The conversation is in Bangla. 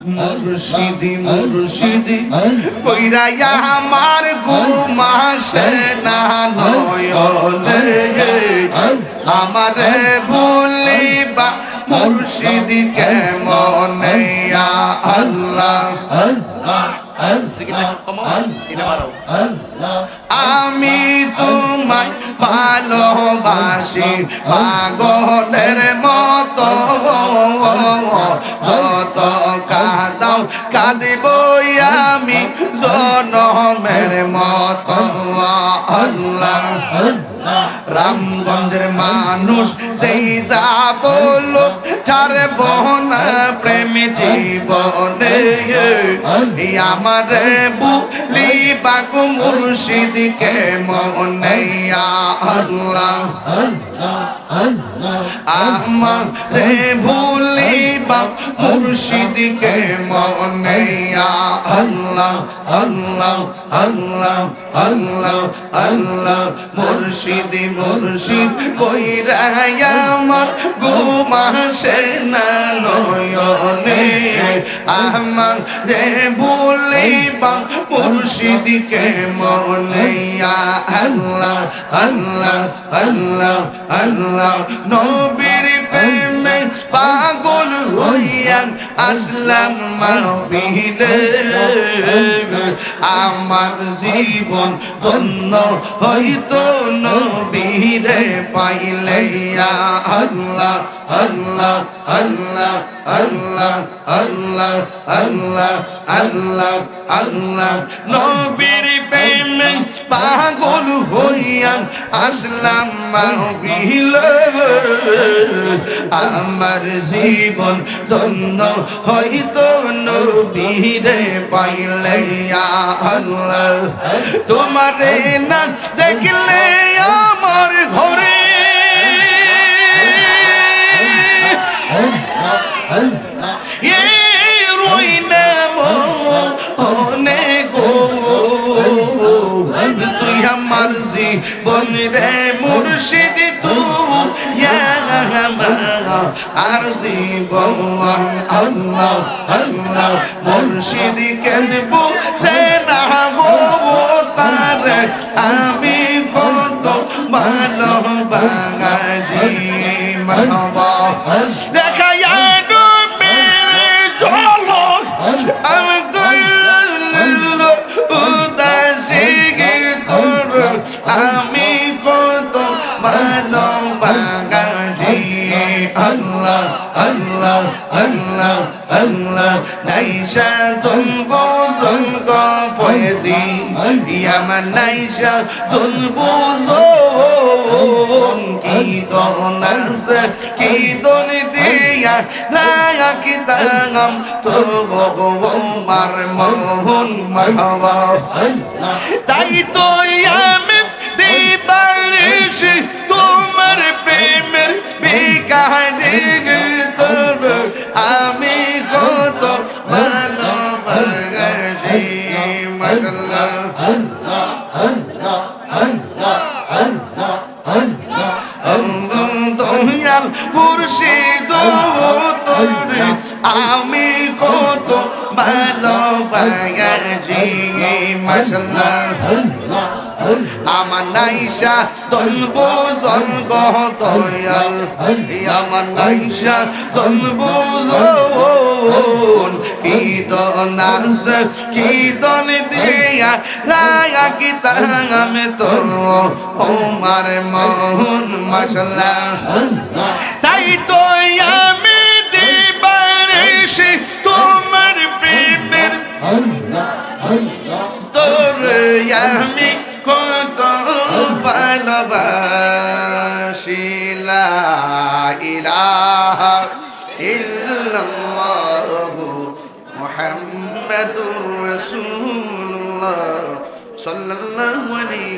মুর্শিদি মুর্শিদি কইরা আমার ঘুমাসে না নয়নে আমারে ভুলিবা মুর্শিদি কেমনে ইয়া আল্লাহ আমি তোমায় ভালোবাসি পাগলের মতো যত কাঁদাও কাঁদিব আমি জনমের মতো আল্লাহ রামগঞ্জের মানুষ যেই যা বলুক ছাড়ব না প্রেম জীবনে আমার বুলিবা গো মুর্শিদ কেমনে ইয়া আল্লাহ আমারে ভুলিবা মুর্শিদ কেমনে ইয়া আল্লাহ আল্লাহ আল্লাহ আল্লাহ আল্লাহ মুর্শিদ মুর্শিদ কইরা আমার ঘুমাসে না নয়নে আমারে ভুলিবা মুর্শিদ কেমনে ইয়া আল্লাহ আল্লাহ আল্লাহ আল্লাহ নবীর প্রেমে পাগল হইয়া আসলাম মাহফিলে আমার জীবন ধন্য হইতো নবীরে পাইলে ইয়া আল্লাহ আল্লাহ আল্লাহ আল্লাহ আল্লাহ আল্লাহ আল্লাহ আল্লাহ নবীর প্রেমে পাগল হইয়া আসলাম মাহফিলে আমার জীবন ধন্য হইতো নবীরে পাইলে ইয়া আল্লাহ তোমারে না দেখলে আমার ঘরে রই না মনে গো তুই আমার জীবন রে মুর্শিদ তুই আর জীবন আল্লাহ আল্লাহ মুর্শিদ কেন বুঝে না গো তার আমি কত ভালোবাসি মাহবা দেখায় আমি আমি কত ভালোবাসি আল্লাহ আল্লাহ আল্লাহ আল্লাহ নাইশা তুম বুঝন গো পয়সি আমার নাইশা তুম বুঝন কি দোনাস কি দোন দিয়া রায়া কি তাঙ্গম তো গো মার মোহন মারহাবা তাই তো আমি দিবারিশ তোমার প্রেমের বিকারে তোর আমি কত ভালোবাসি মাশাআল্লাহ আল্লাহ আল্লাহ আল্লাহ আল্লাহ আল্লাহ দয়াল মুর্শিদ তোরে আমি কত ভালোবাসি মাশাআল্লাহ আমার নাইশা তন বুঝন গো দয়াল আমার নাইশা তন বুঝন কি দনাস কি দন দিয়া রায়া কি তাঙ্গমে তো ওমার মোহন মাশাআল্লাহ তাই তো আমি দিবারিশি তোমার প্রেমের তোরে আমি কত ভালোবাসি লা ইলাহা ইল্লাল্লাহু মুহাম্মাদুর রাসূলুল্লাহ সাল্লাল্লাহু আলাইহি